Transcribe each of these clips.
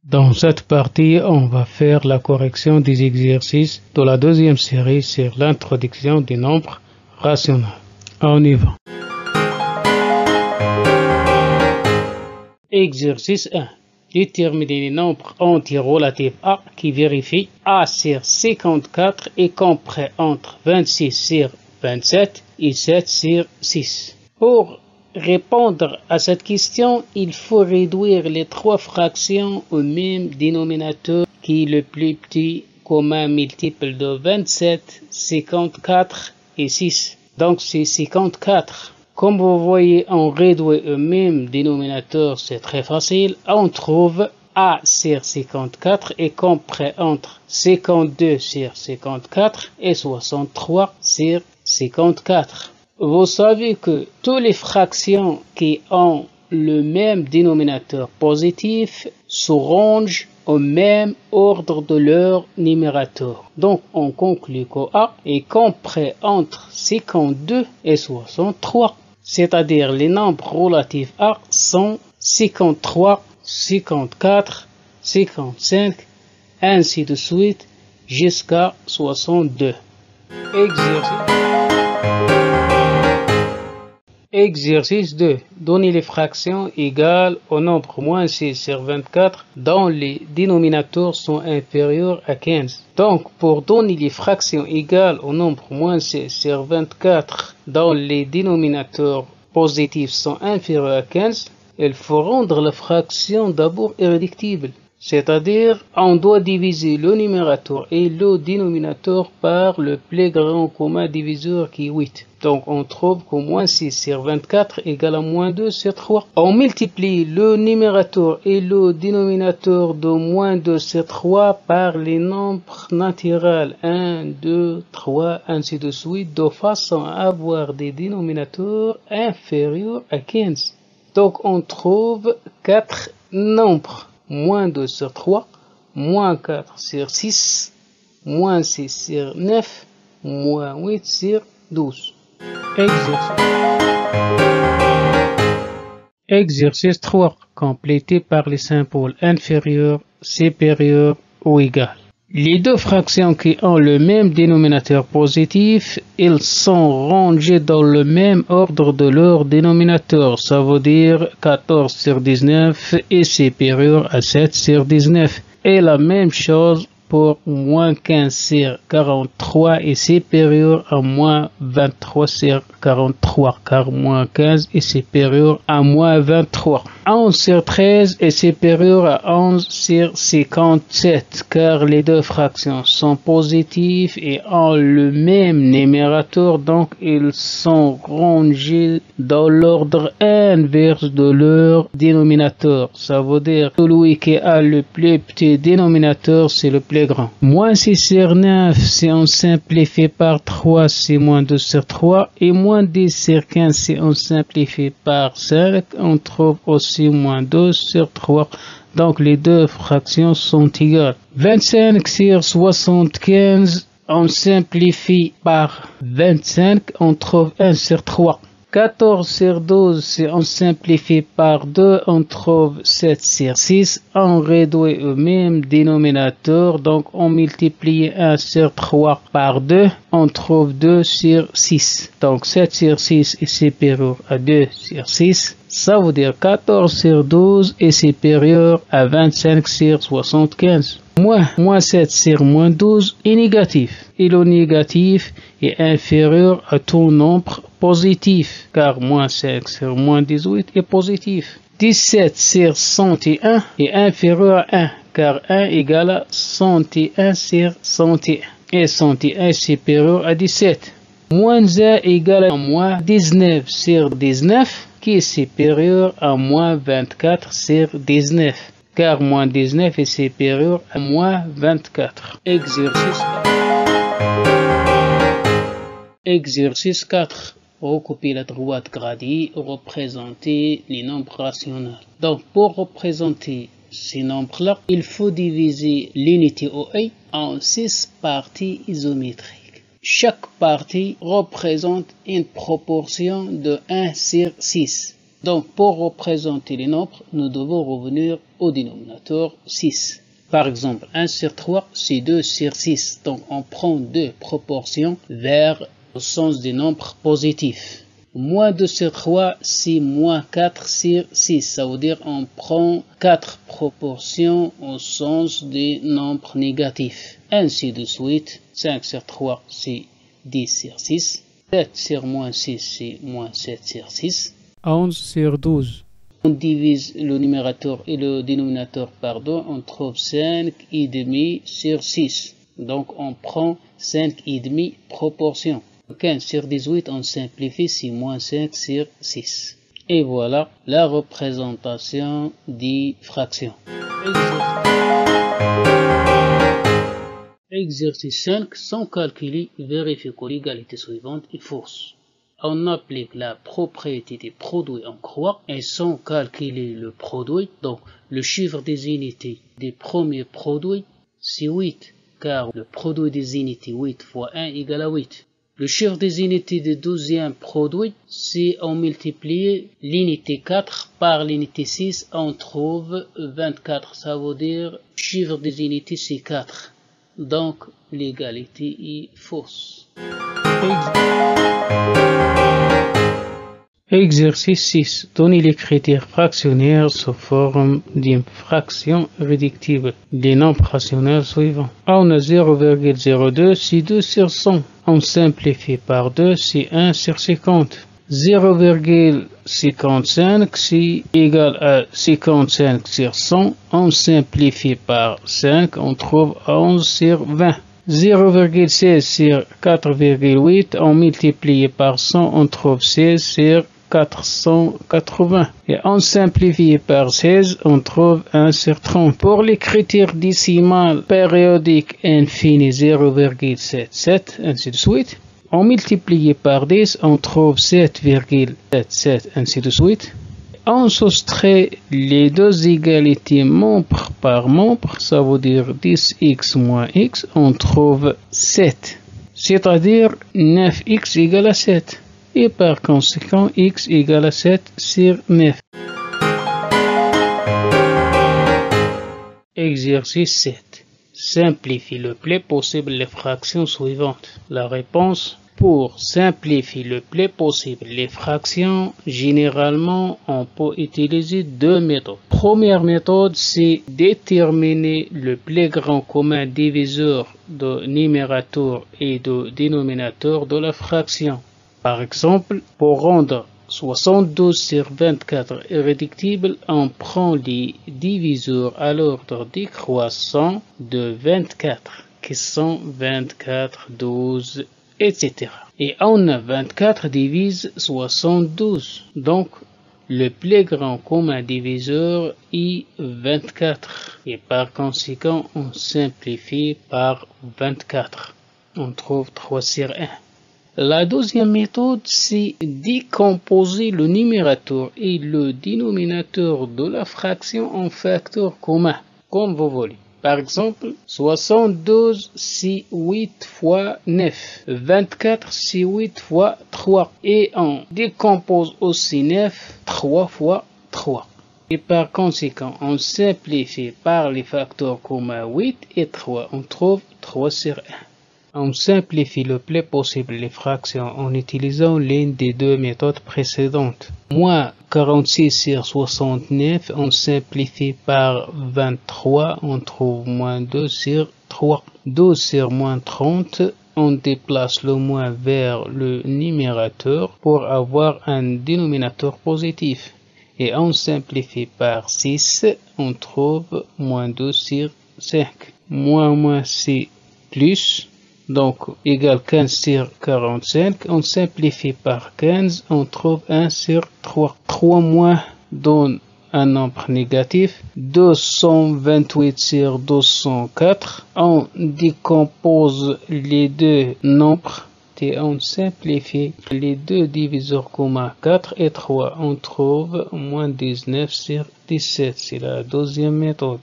Dans cette partie, on va faire la correction des exercices de la deuxième série sur l'introduction des nombres rationnels. On y va. Exercice 1. Déterminer les nombres entiers relatifs à qui vérifient A sur 54 et comprend entre 26 sur 27 et 7 sur 6. Pour répondre à cette question, il faut réduire les trois fractions au même dénominateur qui est le plus petit commun multiple de 27, 54 et 6. Donc c'est 54. Comme vous voyez, on réduit au même dénominateur, c'est très facile. On trouve A sur 54 et comprend entre 52 sur 54 et 63 sur 54. Vous savez que toutes les fractions qui ont le même dénominateur positif se rangent au même ordre de leur numérateur. Donc on conclut que A est compris entre 52 et 63. C'est-à-dire les nombres relatifs à sont 53, 54, 55, ainsi de suite jusqu'à 62. Exercice 2. Donner les fractions égales au nombre moins 6 sur 24 dont les dénominateurs sont inférieurs à 15. Donc, pour donner les fractions égales au nombre moins 6 sur 24 dont les dénominateurs positifs sont inférieurs à 15, il faut rendre la fraction d'abord irréductible. C'est-à-dire, on doit diviser le numérateur et le dénominateur par le plus grand commun diviseur qui est 8. Donc, on trouve que moins 6 sur 24 égale à moins 2 sur 3. On multiplie le numérateur et le dénominateur de moins 2 sur 3 par les nombres naturels 1, 2, 3, ainsi de suite, de façon à avoir des dénominateurs inférieurs à 15. Donc, on trouve 4 nombres. Moins 2 sur 3, moins 4 sur 6, moins 6 sur 9, moins 8 sur 12. Exercice 3. Complété par les symboles inférieurs, supérieurs ou égal. Les deux fractions qui ont le même dénominateur positif, ils sont rangées dans le même ordre de leur dénominateur. Ça veut dire 14 sur 19 est supérieur à 7 sur 19. Et la même chose pour moins 15 sur 43 est supérieur à moins 23 sur 43, car moins 15 est supérieur à moins 23. 11 sur 13 est supérieur à 11 sur 57, car les deux fractions sont positives et ont le même numérateur, donc ils sont rangés dans l'ordre inverse de leur dénominateur. Ça veut dire celui qui a le plus petit dénominateur, c'est le plus grand. Moins 6 sur 9, si on simplifie par 3, c'est moins 2 sur 3. Et moins 10 sur 15, si on simplifie par 5, on trouve aussi moins 2 sur 3. Donc les deux fractions sont égales. 25 sur 75, on simplifie par 25, on trouve 1 sur 3. 14 sur 12, si on simplifie par 2, on trouve 7 sur 6. On réduit au même dénominateur, donc on multiplie 1 sur 3 par 2, on trouve 2 sur 6. Donc 7 sur 6 est supérieur à 2 sur 6. Ça veut dire 14 sur 12 est supérieur à 25 sur 75. Moins 7 sur moins 12 est négatif. Et le négatif est inférieur à tout nombre positif, car moins 5 sur moins 18 est positif. 17 sur 101 est inférieur à 1, car 1 égale à 101 sur 101. Et 101 est supérieur à 17. Moins 1 égale à moins 19 sur 19, qui est supérieur à moins 24 sur 19. Car moins 19 est supérieur à moins 24. Exercice 4. Recopier la droite gradée, représenter les nombres rationnels. Donc, pour représenter ces nombres-là, il faut diviser l'unité OI en 6 parties isométriques. Chaque partie représente une proportion de 1 sur 6. Donc, pour représenter les nombres, nous devons revenir au dénominateur 6. Par exemple, 1 sur 3, c'est 2 sur 6. Donc, on prend deux proportions vers le sens des nombres positifs. Moins 2 sur 3, c'est moins 4 sur 6. Ça veut dire qu'on prend 4 proportions au sens des nombres négatifs. Ainsi de suite, 5 sur 3, c'est 10 sur 6. 7 sur moins 6, c'est moins 7 sur 6. 11 sur 12. On divise le numérateur et le dénominateur par 2, on trouve 5,5 sur 6. Donc on prend 5,5 proportions. 15 sur 18, on simplifie, c'est moins 5 sur 6. Et voilà la représentation des fractions. Exercice 5, sans calculer, vérifier que l'égalité suivante est fausse. On applique la propriété des produits en croix et sans calculer le produit. Donc, le chiffre des unités des premiers produits, c'est 8, car le produit des unités 8 fois 1 égale à 8. Le chiffre des unités du deuxième produit, si on multiplie l'unité 4 par l'unité 6, on trouve 24. Ça veut dire le chiffre des unités, c'est 4. Donc, l'égalité est fausse. Exercice 6. Donnez les critères fractionnaires sous forme d'une fraction réductible des nombres rationnels suivants. On a 0,02, c'est 2 sur 100. On simplifie par 2, c'est 1 sur 50. 0,55, c'est égal à 55 sur 100. On simplifie par 5, on trouve 11 sur 20. 0,16 sur 4,8, on multiplie par 100, on trouve 16 sur 480. Et on simplifie par 16, on trouve 1 sur 30. Pour les critères décimales périodiques infini 0,77, ainsi de suite. On multiplie par 10, on trouve 7,77, ainsi de suite. On soustrait les deux égalités membre par membre, ça veut dire 10x moins x, on trouve 7. C'est-à-dire 9x égale à 7. Et par conséquent, x égale à 7 sur 9. Exercice 7. Simplifie le plus possible les fractions suivantes. La réponse: pour simplifier le plus possible les fractions, généralement, on peut utiliser deux méthodes. Première méthode, c'est déterminer le plus grand commun diviseur de numérateur et de dénominateur de la fraction. Par exemple, pour rendre 72 sur 24 irréductible, on prend les diviseurs à l'ordre décroissant de 24, qui sont 24, 12, etc. Et on a 24 divise 72. Donc, le plus grand commun diviseur est 24. Et par conséquent, on simplifie par 24. On trouve 3 sur 1. La deuxième méthode, c'est décomposer le numérateur et le dénominateur de la fraction en facteurs communs, comme vous voulez. Par exemple, 72 c'est 8 fois 9, 24 c'est 8 fois 3, et on décompose aussi 9 3 fois 3. Et par conséquent, on simplifie par les facteurs communs 8 et 3, on trouve 3 sur 1. On simplifie le plus possible les fractions en utilisant l'une des deux méthodes précédentes. Moins 46 sur 69, on simplifie par 23, on trouve moins 2 sur 3. 12 sur moins 30, on déplace le moins vers le numérateur pour avoir un dénominateur positif. Et on simplifie par 6, on trouve moins 2 sur 5. Moins c'est plus. Donc, égal 15 sur 45, on simplifie par 15, on trouve 1 sur 3. 3 moins donne un nombre négatif, 228 sur 204. On décompose les deux nombres et on simplifie les deux diviseurs communs 4 et 3. On trouve moins 19 sur 17. C'est la deuxième méthode.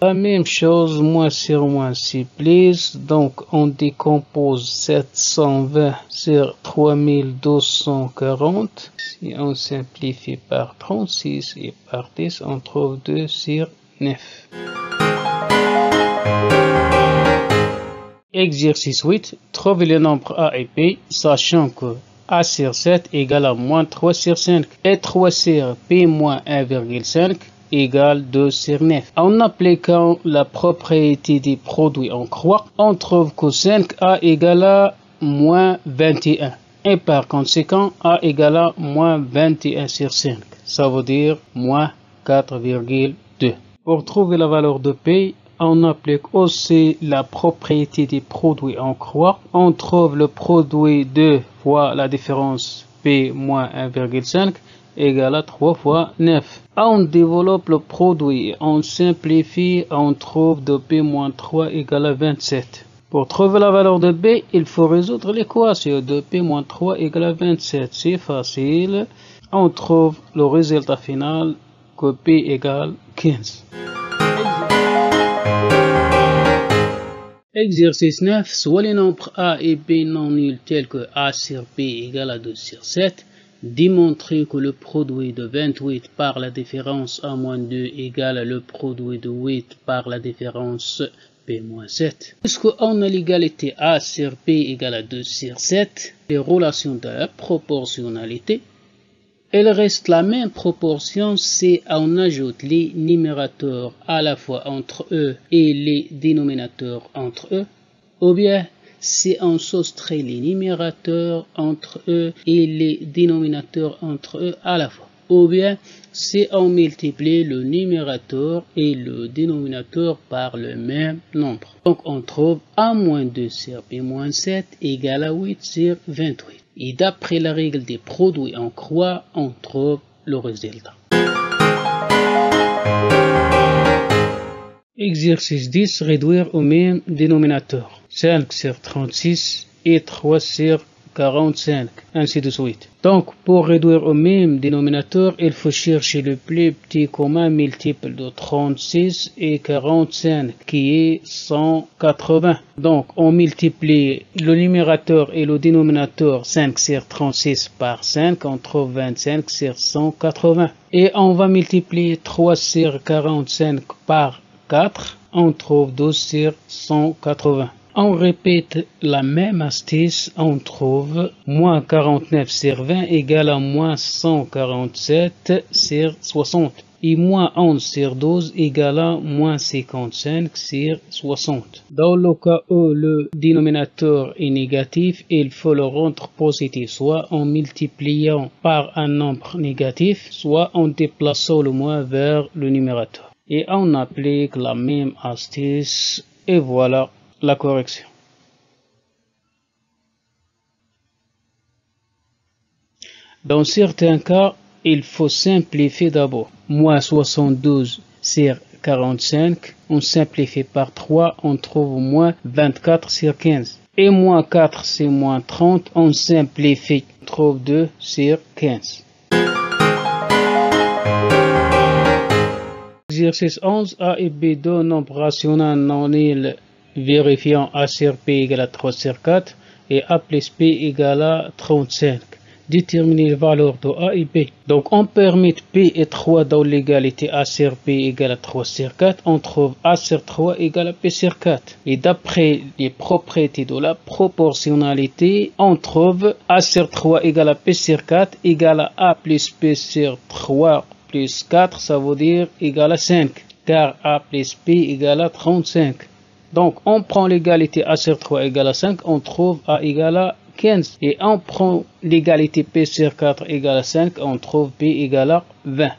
La même chose, moins sur moins c'est plus. Donc on décompose 720 sur 3240. Si on simplifie par 36 et par 10, on trouve 2 sur 9. Exercice 8. Trouver les nombres A et B, sachant que A sur 7 égale à moins 3 sur 5 et 3 sur P moins 1,5 égale 2 sur 9. En appliquant la propriété des produits en croix, on trouve que 5A égale à moins 21. Et par conséquent, A égale à moins 21 sur 5. Ça veut dire moins 4,2. Pour trouver la valeur de P, on applique aussi la propriété des produits en croix. On trouve le produit 2 fois la différence P moins 1,5 égale à 3 fois 9. On développe le produit, on simplifie, on trouve de P moins 3 égale à 27. Pour trouver la valeur de B, il faut résoudre l'équation de P moins 3 égale à 27. C'est facile. On trouve le résultat final que P égale 15. Exercice 9. Soit les nombres A et B non nuls tels que A sur B égale à 2 sur 7. Démontrer que le produit de 28 par la différence A moins 2 égale le produit de 8 par la différence P moins 7. Puisqu'on a l'égalité A sur B égale à 2 sur 7, les relations de la proportionnalité, il reste la même proportion si on ajoute les numérateurs à la fois entre eux et les dénominateurs entre eux, ou bien si on soustrait les numérateurs entre eux et les dénominateurs entre eux à la fois, ou bien si on multiplie le numérateur et le dénominateur par le même nombre. Donc on trouve A moins 2 sur B moins 7 égale à 8 sur 28. Et d'après la règle des produits en croix, on trouve le résultat. Exercice 10. Réduire au même dénominateur. 5 sur 36 et 3 sur 45, ainsi de suite. Donc, pour réduire au même dénominateur, il faut chercher le plus petit commun multiple de 36 et 45, qui est 180. Donc, on multiplie le numérateur et le dénominateur 5 sur 36 par 5, on trouve 25 sur 180. Et on va multiplier 3 sur 45 par 4, on trouve 12 sur 180. On répète la même astuce, on trouve moins 49 sur 20 égale à moins 147 sur 60. Et moins 11 sur 12 égale à moins 55 sur 60. Dans le cas où le dénominateur est négatif, il faut le rendre positif, soit en multipliant par un nombre négatif, soit en déplaçant le moins vers le numérateur. Et on applique la même astuce, et voilà la correction. Dans certains cas, il faut simplifier d'abord. Moins 72 sur 45, on simplifie par 3, on trouve moins 24 sur 15. Et moins 4 sur moins 30, on simplifie, on trouve 2 sur 15. Exercice 11. A et B, deux nombres rationnels non nuls vérifiant A sur P égale à 3 sur 4 et A plus P égale à 35. Déterminer les valeurs de A et B. Donc on permet P et 3 dans l'égalité A sur P égale à 3 sur 4. On trouve A sur 3 égale à P sur 4. Et d'après les propriétés de la proportionnalité, on trouve A sur 3 égale à P sur 4 égale à A plus P sur 3 plus 4, ça veut dire égale à 5. Car A plus P égale à 35. Donc, on prend l'égalité A sur 3 égale à 5, on trouve A égale à 15. Et on prend l'égalité P sur 4 égale à 5, on trouve P égale à 20.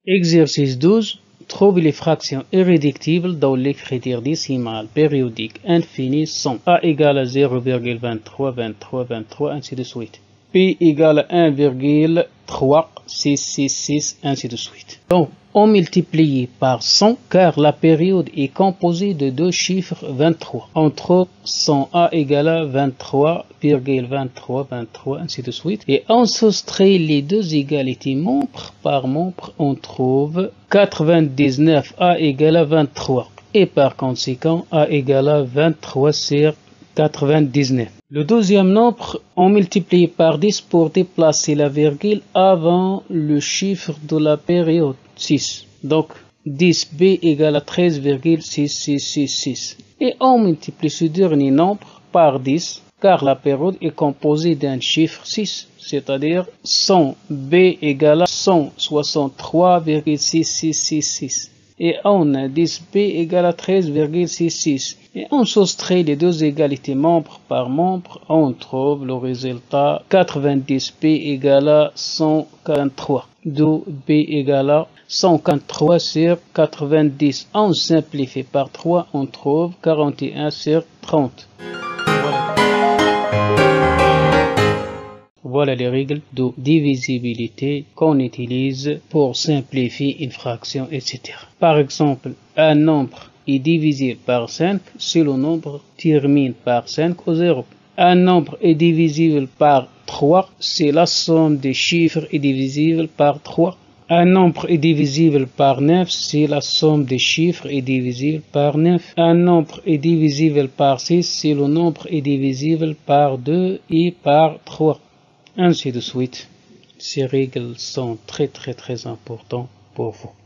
Exercice 12. Trouve les fractions irréductibles dans l'écriture décimale périodique infinie sont A égale à 0,23, 23, 23, ainsi de suite. P égale à 1,23, 3, 6, 6, 6, ainsi de suite. Donc, on multiplie par 100 car la période est composée de deux chiffres 23. Entre autres, 100A égale à 23,23, ainsi de suite. Et on soustrait les deux égalités membre par membre, on trouve 99A égale à 23. Et par conséquent, A égale à 23 sur 99. Le deuxième nombre, on multiplie par 10 pour déplacer la virgule avant le chiffre de la période 6. Donc 10b égale à 13,6666. Et on multiplie ce dernier nombre par 10 car la période est composée d'un chiffre 6, c'est-à-dire 100b égale à 163,6666. Et on a 10b égale à 13,66. Et on soustrait les deux égalités membre par membre, on trouve le résultat 90b égale à 143. D'où b égale à 143 sur 90. On simplifie par 3, on trouve 41 sur 30. Voilà les règles de divisibilité qu'on utilise pour simplifier une fraction, etc. Par exemple, un nombre est divisible par 5 si le nombre termine par 5 ou 0. Un nombre est divisible par 3 si la somme des chiffres est divisible par 3. Un nombre est divisible par 9 si la somme des chiffres est divisible par 9. Un nombre est divisible par 6 si le nombre est divisible par 2 et par 3. Ainsi de suite. Ces règles sont très importantes pour vous.